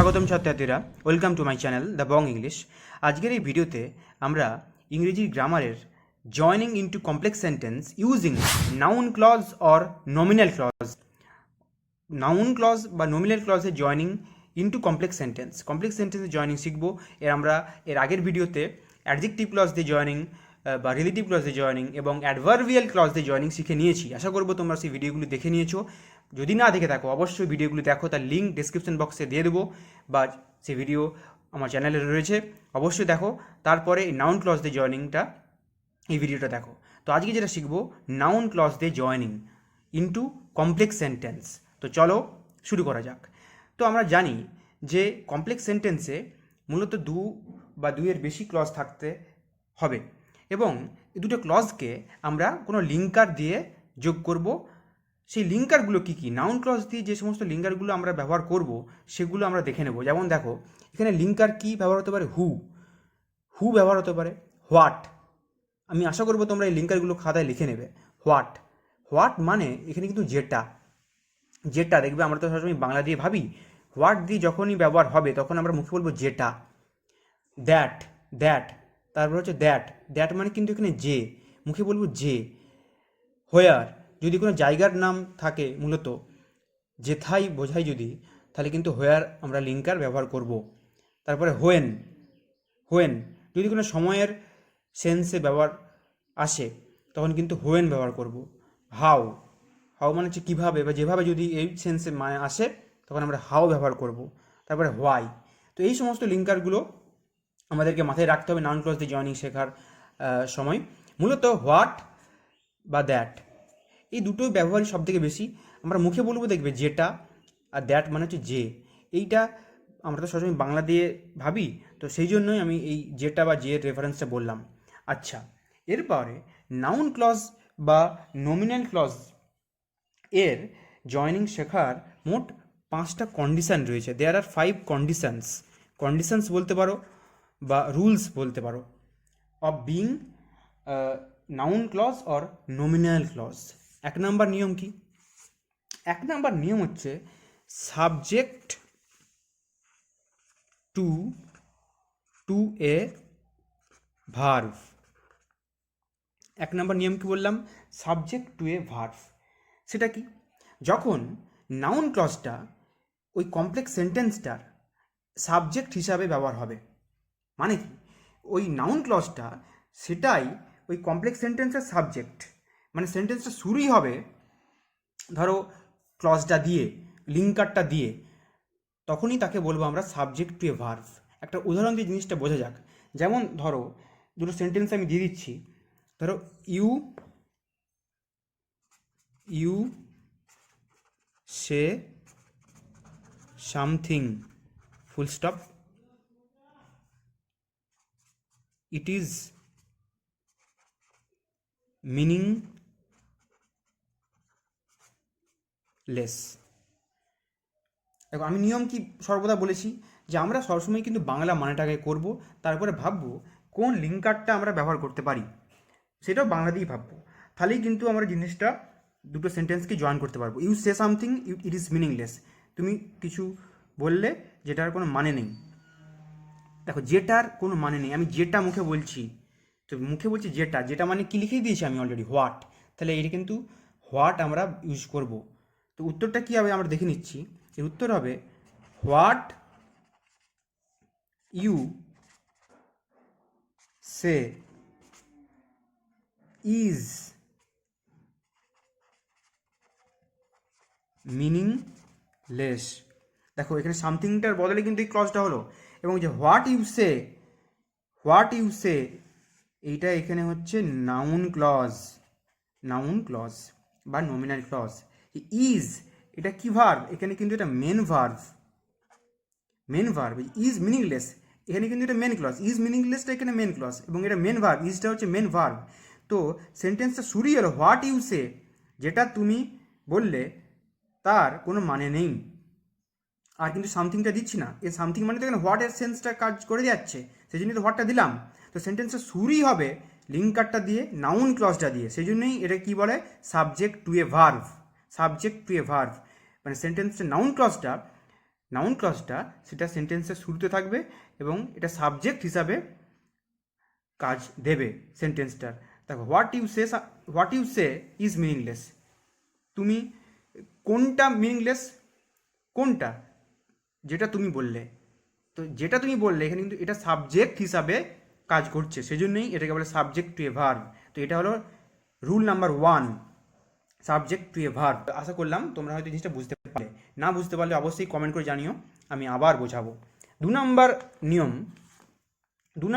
স্বাগতম ছাত্রছাত্রীরা, welcome to my channel the Bong English. আজকের এই ভিডিওতে আমরা ইংরেজি গ্রামারের joining into complex sentence using noun clause or nominal clause, noun clause বা নমিনাল ক্লজের জয়নিং ইনটু কমপ্লেক্স সেন্টেন্সের জয়নিং শিখবো। আমরা এর আগের ভিডিওতে অ্যাডজেক্টিভ ক্লজ দিয়ে জয়নিং বা রিলেটিভ ক্লজ দিয়ে জয়নিং এবং অ্যাডভার্বিয়াল ক্লজ দিয়ে জয়নিং শিখে নিয়েছি। আশা করবো তোমরা সেই ভিডিওগুলি দেখে নিয়েছো। যদি না দেখে থাকো অবশ্যই ভিডিওগুলি দেখো, তার লিঙ্ক ডিসক্রিপশন বক্সে দিয়ে দেবো, বা সেই ভিডিও আমার চ্যানেলে রয়েছে, অবশ্যই দেখো। তারপরে এই নাউন ক্লজ দিয়ে জয়নিংটা, এই ভিডিওটা দেখো। তো আজকে যেটা শিখবো নাউন ক্লজ দিয়ে জয়নিং ইনটু কমপ্লেক্স সেন্টেন্স। তো চলো শুরু করা যাক। তো আমরা জানি যে কমপ্লেক্স সেন্টেন্সে মূলত দু বা দুইয়ের বেশি ক্লজ থাকতে হবে, এবং এই দুটো ক্লজকে আমরা কোনো লিঙ্কার দিয়ে যোগ করব। সেই লিঙ্কারগুলো কী কী, নাউন ক্লজ দিয়ে যে সমস্ত লিঙ্কারগুলো আমরা ব্যবহার করব সেগুলো আমরা দেখে নেব। যেমন দেখো, এখানে লিঙ্কার কী ব্যবহার হতে পারে? হু ব্যবহার হতে পারে, হোয়াট। আমি আশা করবো তোমরা এই লিঙ্কারগুলো খাতায় লিখে নেবে। হোয়াট মানে এখানে কিন্তু যেটা দেখবে, আমরা তো সবসময় বাংলা দিয়ে ভাবি, হোয়াট দিয়ে যখনই ব্যবহার হবে তখন আমরা মুখে বলবো যেটা। দ্যাট, তারপর হচ্ছে দ্যাট মানে কিন্তু এখানে যে, মুখে বলবো যে। হোয়ার, যদি কোনো জায়গার নাম থাকে, মূলত যেথায় বোঝাই যদি, তাহলে কিন্তু হোয়ার আমরা লিঙ্কার ব্যবহার করব। তারপরে হোয়েন যদি কোনো সময়ের সেন্সে ব্যবহার আসে তখন কিন্তু হোয়েন ব্যবহার করব। হাউ মানে হচ্ছে কীভাবে বা যেভাবে, যদি এই সেন্সে মানে আসে তখন আমরা হাউ ব্যবহার করব। তারপরে হোয়াই। তো এই সমস্ত লিঙ্কারগুলো আমাদেরকে মাথায় রাখতে হবে নাউন ক্লজ দিয়ে জয়নিং শেখার সময়। মূলত হোয়াট বা দ্যাট, এই দুটোই ব্যবহারই সব থেকে বেশি। আমরা মুখে বলবো দেখবে যেটা, আর দ্যাট মানে হচ্ছে যে। এইটা আমরা তো সবসময় বাংলা দিয়ে ভাবি, তো সেই জন্যই আমি এই যেটা বা যে রেফারেন্সটা বললাম। আচ্ছা, এরপরে নাউন ক্লজ বা নমিনাল ক্লজ এর জয়নিং শেখার মোট 5টা কন্ডিশান রয়েছে। দেয়ার আর 5 কন্ডিশনস বলতে পারো বা রুলস বলতে পারো of being noun clause or nominal clause. 1 number নিয়ম কি? 1 নম্বর নিয়ম হচ্ছে subject to a verb. 1 number নিয়ম কি বললাম? Subject to a verb. সেটা কি? যখন নাউন ক্লজটা ওই কমপ্লেক্স সেন্টেন্সটার সাবজেক্ট হিসাবে ব্যবহার হবে, মানে কি, ওই নাউন ক্লজটা সেটাই ওই কমপ্লেক্স সেন্টেন্সের সাবজেক্ট, মানে সেন্টেন্সটা শুরুই হবে ধরো ক্লজটা দিয়ে, লিঙ্কারটা দিয়ে, তখনই তাকে বলবো আমরা সাবজেক্ট টু এ ভার্ভ। একটা উদাহরণ দিয়ে জিনিসটা বোঝা যাক। যেমন ধরো, দুটো সেন্টেন্স আমি দিয়ে দিচ্ছি। ধরো you say something, full stop, it is meaningless. দেখো, আমি নিয়ম কি সর্বদা বলেছি যে আমরা সবসময় কিন্তু বাংলা মানেটাকে করব, তারপরে ভাববো কোন লিঙ্কারটা আমরা ব্যবহার করতে পারি, সেটাও বাংলা দিয়েই ভাববো। তাহলেই কিন্তু আমরা জিনিসটা দুটো সেন্টেন্সকে জয়েন করতে পারবো। You say something, it is meaningless. তুমি কিছু বললে যেটার কোনো মানে নেই। দেখো, যেটার কোনো মানে নেই, আমি যেটা মুখে বলছি, তো মুখে বলছি যেটা মানে কি লিখে দিয়েছি আমি অলরেডি, হোয়াট। তাহলে এটা কিন্তু হোয়াট আমরা ইউজ করব। তো উত্তরটা কী হবে আমরা দেখে নিচ্ছি। এর উত্তর হবে what you say is meaningless. দেখো, এখানে সামথিংটার বদলে কিন্তু এই ক্লজটা হলো, এবং যে হোয়াট ইউ সে এইটা এখানে হচ্ছে নাউন ক্লজ বা নমিনাল ক্লজ। ইজ, এটা কি ভার্ব? এখানে কিন্তু এটা মেন ভার্ব। ইজ মিনিংলেস, এখানে কিন্তু এটা মেন ক্লজ। ইজ মিনিংলেসটা এখানে মেন ক্লজ, এবং এটা মেন ভার্ব, ইজটা হচ্ছে মেন ভার্ব। তো সেন্টেন্সটা শুরুই হলো হোয়াট ইউ সে, যেটা তুমি বললে তার কোনো মানে নেই। আর কিন্তু সামথিংটা দিচ্ছি না, এই সামথিং মানে তো এখানে হোয়াটের সেন্সটা কাজ করে যাচ্ছে, সেই জন্যই তো হোয়াটটা দিলাম। তো সেন্টেন্সটা শুরুই হবে লিঙ্কারটা দিয়ে, নাউন ক্লজটা দিয়ে, সেই জন্যই এটা কী বলে, সাবজেক্ট টু এ ভার্ভ। মানে সেন্টেন্সটা নাউন ক্লজটা নাউন ক্লজটা সেটা সেন্টেন্সের শুরুতে থাকবে এবং এটা সাবজেক্ট হিসাবে কাজ দেবে সেন্টেন্সটার। দেখো what you say is meaningless. তুমি কোনটা মিনিংলেস? কোনটা? যেটা তুমি বললে। তো যেটা তুমি বললে এখানে কিন্তু এটা সাবজেক্ট হিসাবে কাজ করছে, সেজন্যই এটাকে বলে সাবজেক্ট টু এ ভার্ব। তো এটা হলো rule number 1, subject to a verb. আশা করলাম তোমরা হয়তো জিনিসটা বুঝতে পারলে। না বুঝতে পারলে অবশ্যই কমেন্ট করে জানিও, আমি আবার বোঝাবো। 2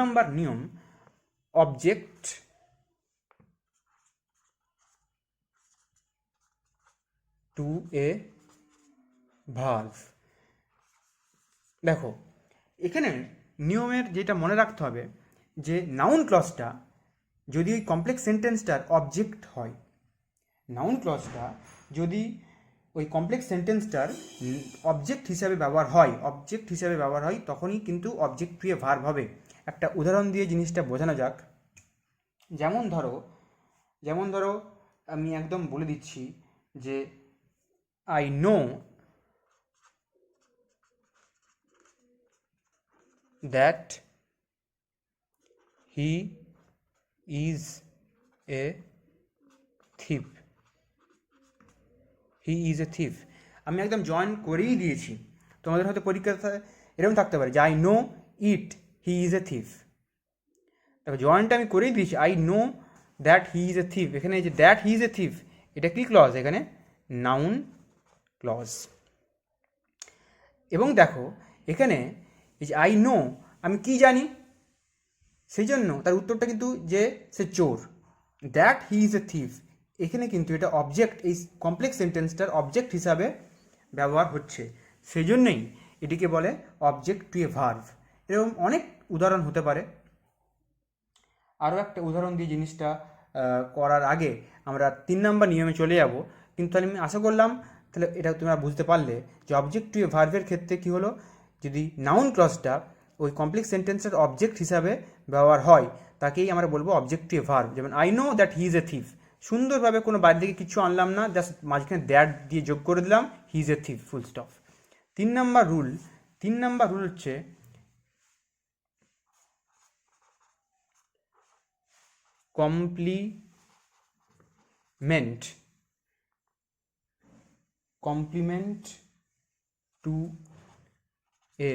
নম্বর নিয়ম অবজেক্ট টু এ ভার্ব। দেখো এখানে নিয়মের যেটা মনে রাখতে হবে যে নাউন ক্লজটা যদি ওই কমপ্লেক্স সেন্টেন্সটার অবজেক্ট হয়, নাউন ক্লজটা যদি ওই কমপ্লেক্স সেন্টেন্সটার অবজেক্ট হিসাবে ব্যবহার হয় তখনই কিন্তু অবজেক্ট টু এ ভার্ব হবে। একটা উদাহরণ দিয়ে জিনিসটা বোঝানো যাক। যেমন ধরো আমি একদম বলে দিচ্ছি যে I know that he is এ থিপ। আমি একদম জয়েন করেই দিয়েছি। তোমাদের হয়তো পরীক্ষাতে এরকম থাকতে পারে যে I know it he is A thief. দেখো জয়েনটা আমি করেই দিয়েছি, I know that he is A thief. এখানে যে that he is A thief এটা কি ক্লজ? এখানে নাউন ক্লজ। এবং দেখো এখানে এই যে আই নো, আমি কি জানি, সেই জন্য তার উত্তরটা কিন্তু যে সে চোর। That he is A thief, এখানে কিন্তু এটা অবজেক্ট, এই কমপ্লেক্স সেন্টেন্সটার অবজেক্ট হিসাবে ব্যবহার হচ্ছে, সেই জন্যই এটিকে বলে অবজেক্ট টু এ ভার্ভ। এরকম অনেক উদাহরণ হতে পারে। আরও একটা উদাহরণ দিয়ে জিনিসটা করার আগে আমরা 3 নম্বর নিয়মে চলে যাব। কিন্তু তাহলে আমি আশা করলাম তাহলে এটা তোমরা বুঝতে পারলে যে অবজেক্ট টু এ ভার্ভের ক্ষেত্রে কী হলো, যদি নাউন ক্লজটা ওই কমপ্লেক্স সেন্টেন্সের অবজেক্ট হিসাবে ব্যবহার হয় তাকেই আমরা বলবো অবজেক্ট টু এ ভার্ভ। যেমন I know that he is A thief, সুন্দরভাবে কোনো বাইরে থেকে কিছু আনলাম না, জাস্ট মাঝখানে দ্যাট দিয়ে যোগ করে দিলাম, হি is A thief, full stop. 3 number rule হচ্ছে complement two a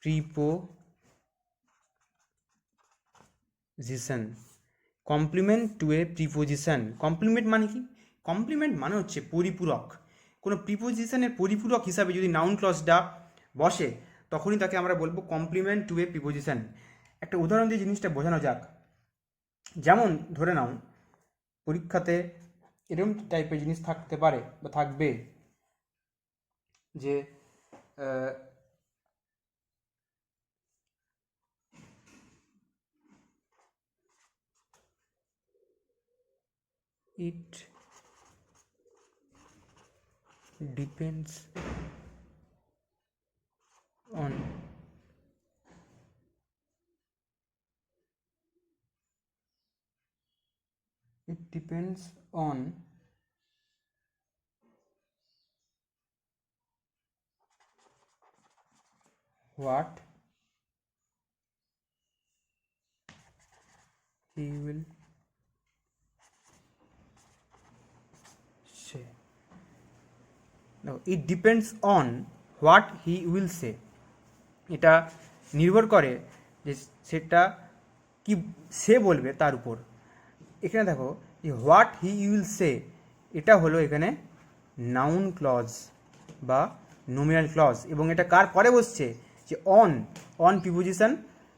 preposition. Complement two a preposition, complement মানে কি? কমপ্লিমেন্ট মানে হচ্ছে পরিপূরক। কোনো প্রিপোজিশনের পরিপূরক হিসাবে যদি নাউন ক্লজটা বসে তখনই তাকে আমরা বলবো কমপ্লিমেন্ট টু এ প্রিপোজিশন। একটা উদাহরণ দিয়ে জিনিসটা বোঝানো যাক। যেমন ধরে নাও পরীক্ষাতে এরকম টাইপের জিনিস থাকতে পারে বা থাকবে যে it depends on what he will say. Now it depends on what he will say, এটা নির্ভর করে যে সেটা কি সে বলবে তার উপর। এখানে দেখো যে হোয়াট হি উইল সে এটা হলো এখানে নাউন ক্লজ বা নোমিনাল ক্লজ, এবং এটা কার পরে বসছে? যে অন প্রিপোজিশন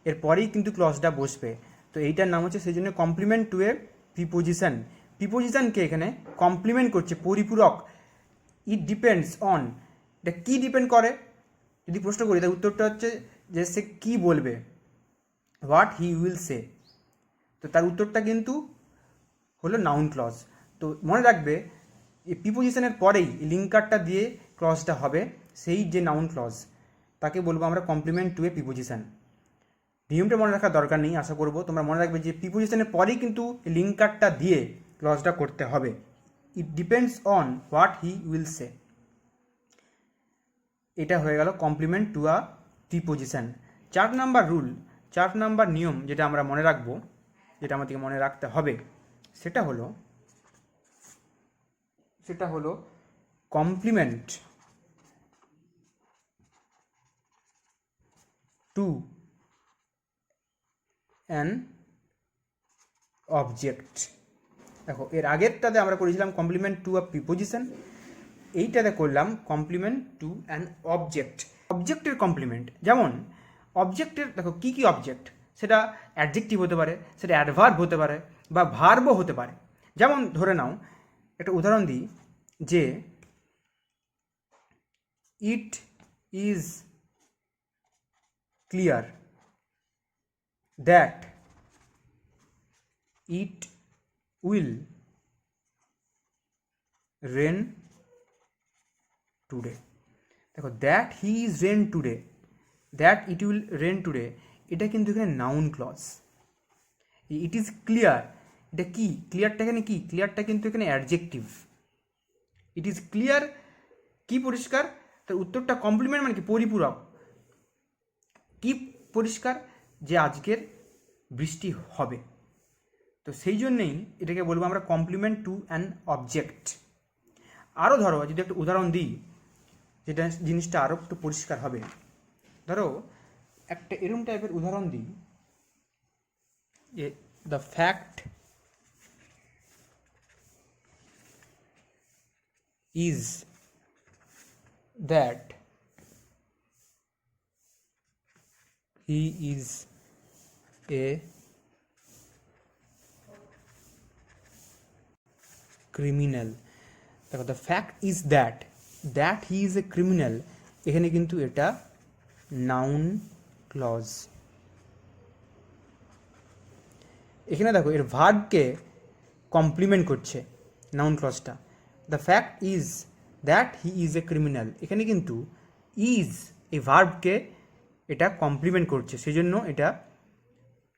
এর পরেই কিন্তু ক্লজটা বসবে। তো এইটার নাম হচ্ছে সেই জন্য কমপ্লিমেন্ট টু এ প্রিপোজিশন। প্রিপোজিশনকে এখানে কমপ্লিমেন্ট করছে, পরিপূরক। ইট ডিপেন্ডস অন, এটা কী ডিপেন্ড করে যদি প্রশ্ন করি তার উত্তরটা হচ্ছে যে সে কী বলবে, হোয়াট হি উইল সে। তো তার উত্তরটা কিন্তু হলো নাউন ক্লজ। তো মনে রাখবে এই প্রিপোজিশনের পরেই লিঙ্কারটা দিয়ে ক্লজটা হবে, সেই যে নাউন ক্লজ তাকে বলবো আমরা কমপ্লিমেন্ট টু এ প্রিপোজিশন। নিয়মটা মনে রাখার দরকার নেই, আশা করবো তোমরা মনে রাখবে যে প্রিপোজিশনের পরেই কিন্তু লিঙ্কারটা দিয়ে ক্লজটা করতে হবে। It depends on what he will say. এটা হয়ে গেল complement to a preposition. 4 number rule, 4 number নিয়ম যেটা আমরা মনে রাখবো, যেটা আমাদেরকে মনে রাখতে হবে, সেটা হলো কমপ্লিমেন্ট টু অ্যান অবজেক্ট। দেখো এর আগেরটাতে আমরা করেছিলাম কমপ্লিমেন্ট টু আ প্রিপোজিশন, এইটাতে করলাম কমপ্লিমেন্ট টু অ্যান অবজেক্ট। অবজেক্টের কমপ্লিমেন্ট, যেমন অবজেক্টের দেখো কী কী অবজেক্ট, সেটা অ্যাডজেক্টিভ হতে পারে, সেটা অ্যাডভার্ব হতে পারে, বা ভার্বও হতে পারে। যেমন ধরে নাও, একটা উদাহরণ দিই যে it is clear that it will rain today. দেখো that he is rain today, that it will rain today, এটা কিন্তু এখানে noun clause. It is clear, এটা কি ক্লিয়ারটা এখানে কি, ক্লিয়ারটা কিন্তু এখানে অ্যাডজেক্টিভ। ইট ইজ ক্লিয়ার কি পরিষ্কার, তার উত্তরটা কমপ্লিমেন্ট মানে কি পরিপূরক। কি পরিষ্কার, যে আজকের বৃষ্টি হবে। তো সেই জন্যেই এটাকে বলবো আমরা কমপ্লিমেন্ট টু অ্যান অবজেক্ট। আরও ধরো যদি একটা উদাহরণ দিই, যেটা জিনিসটা আরও একটু পরিষ্কার হবে। ধরো একটা এরম টাইপের উদাহরণ দিই, the fact is that he is a criminal. দেখো the fact is that he is a criminal, এখানে কিন্তু এটা নাউন ক্লজ। এখানে দেখো এর ভার্বকে কমপ্লিমেন্ট করছে নাউন ক্লজটা। The fact is that he is a criminal, এখানে কিন্তু ইজ এই ভার্বকে এটা কমপ্লিমেন্ট করছে, সেই জন্য এটা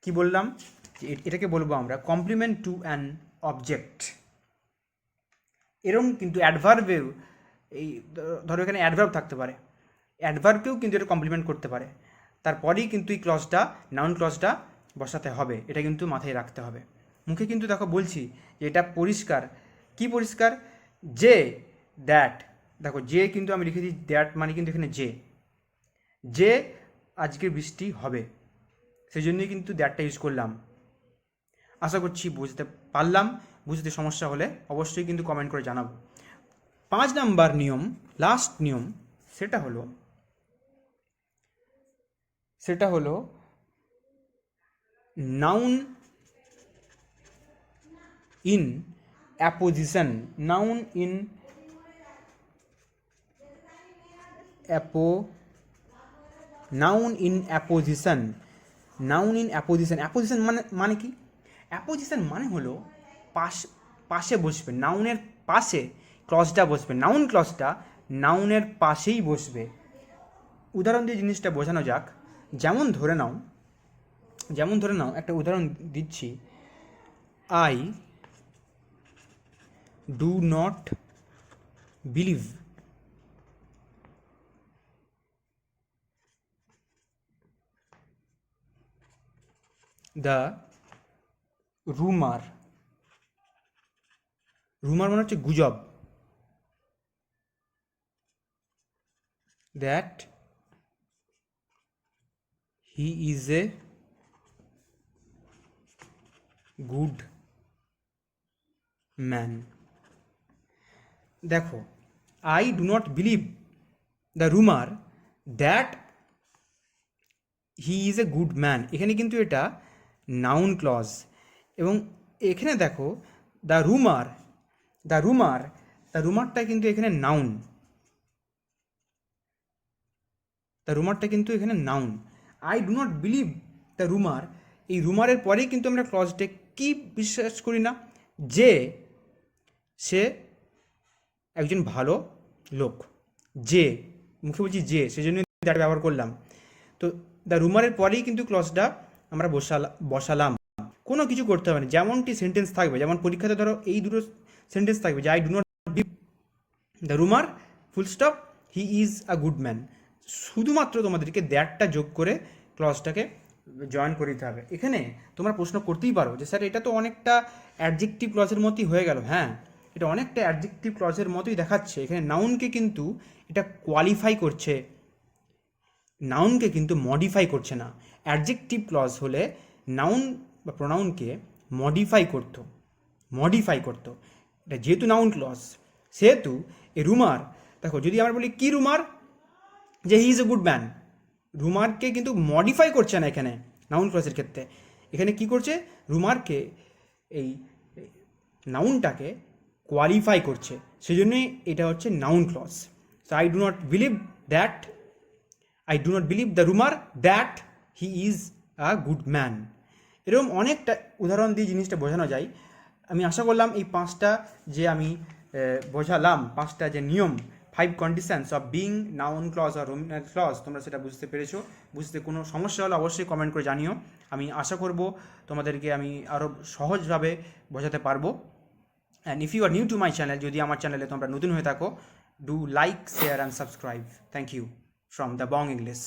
কি বললাম, এটাকে বলবো আমরা কমপ্লিমেন্ট টু অ্যান অবজেক্ট। এরম কিন্তু অ্যাডভার্বেও, এই ধরো এখানে অ্যাডভার্ব থাকতে পারে, অ্যাডভার্বকেও কিন্তু এটা কমপ্লিমেন্ট করতে পারে। তারপরেই কিন্তু এই ক্লজটা, নাউন ক্লজটা বসাতে হবে, এটা কিন্তু মাথায় রাখতে হবে। মুখে কিন্তু দেখো বলছি যে এটা পরিষ্কার, কি পরিষ্কার, যে দ্যাট, দেখো যে কিন্তু আমি লিখেছি দ্যাট মানে কিন্তু এখানে যে আজকের বৃষ্টি হবে, সেই জন্যই কিন্তু দ্যাটটা ইউজ করলাম। আশা করছি বুঝতে পারলাম, বুঝতে সমস্যা হলে অবশ্যই কিন্তু কমেন্ট করে জানাবো। 5 নাম্বার নিয়ম, লাস্ট নিয়ম, সেটা হলো noun in apposition. Noun in apposition. Apposition মানে কি, অ্যাপোজিশন মানে হলো পাশে বসবে, নাউনের পাশে ক্লজটা বসবে, নাউন ক্লজটা নাউনের পাশেই বসবে। উদাহরণ দিয়ে জিনিসটা বোঝানো যাক। যেমন ধরে নাও একটা উদাহরণ দিচ্ছি, I do not believe the rumour মানে হচ্ছে গুজব, that he is a good man. দেখো I do not believe the rumour that he is a good man, এখানে কিন্তু এটা নাউন ক্লজ। এবং এখানে দেখো দ্য রুমারটা কিন্তু এখানে noun, I do not believe the rumour, এই রুমারের পরেই কিন্তু আমরা ক্লজটা কি বিশ্বাস করি না, যে সে একজন ভালো লোক, যে মুখে বলছি যে, সেজন্য দ্যাট ব্যবহার করলাম। তো দ্য রুমারের পরেই কিন্তু ক্লজটা আমরা বসালাম, কোনো কিছু করতে হবে না। যেমনটি সেন্টেন্স থাকবে, যেমন পরীক্ষাতে ধরো এই দুটো সেন্টেন্স থাকবে যে I do not believe the rumour full stop he is a good man, শুধুমাত্র তোমাদেরকে দ্যাটটা যোগ করে ক্লজটাকে জয়েন করে দিতে হবে। এখানে তোমরা প্রশ্ন করতেই পারো যে স্যার এটা তো অনেকটা অ্যাডজেক্টিভ ক্লজের মতোই হয়ে গেল। হ্যাঁ, এটা অনেকটা অ্যাডজেক্টিভ ক্লজের মতোই দেখাচ্ছে। এখানে নাউনকে কিন্তু এটা কোয়ালিফাই করছে, নাউনকে কিন্তু মডিফাই করছে না। অ্যাডজেক্টিভ ক্লজ হলে নাউন বা প্রোনাউনকে মডিফাই করতো। এটা যেহেতু নাউন ক্লজ, সেহেতু এই রুমার, দেখো যদি আমরা বলি কি রুমার, যে he is a good man, রুমারকে কিন্তু মডিফাই করছে না এখানে নাউন ক্লজের ক্ষেত্রে। এখানে কি করছে, রুমারকে এই নাউনটাকে কোয়ালিফাই করছে, সেই জন্যই এটা হচ্ছে noun clause. So I do not believe the rumour that he is a good man. এরকম অনেকটা উদাহরণ দিয়ে জিনিসটা বোঝানো যায়। আমি আশা করলাম এই পাঁচটা যে আমি বোঝালাম, পাঁচটা যে নিয়ম, 5 conditions of being noun clause আর নোমিনাল ক্লজ, তোমরা সেটা বুঝতে পেরেছো। বুঝতে কোনো সমস্যা হলে অবশ্যই কমেন্ট করে জানিও। আমি আশা করব তোমাদেরকে আমি আরও সহজভাবে বোঝাতে পারবো। And if you are new to my channel, যদি আমার চ্যানেলে তোমরা নতুন হয়ে থাকো, do like, share and subscribe. Thank you from the Bong English.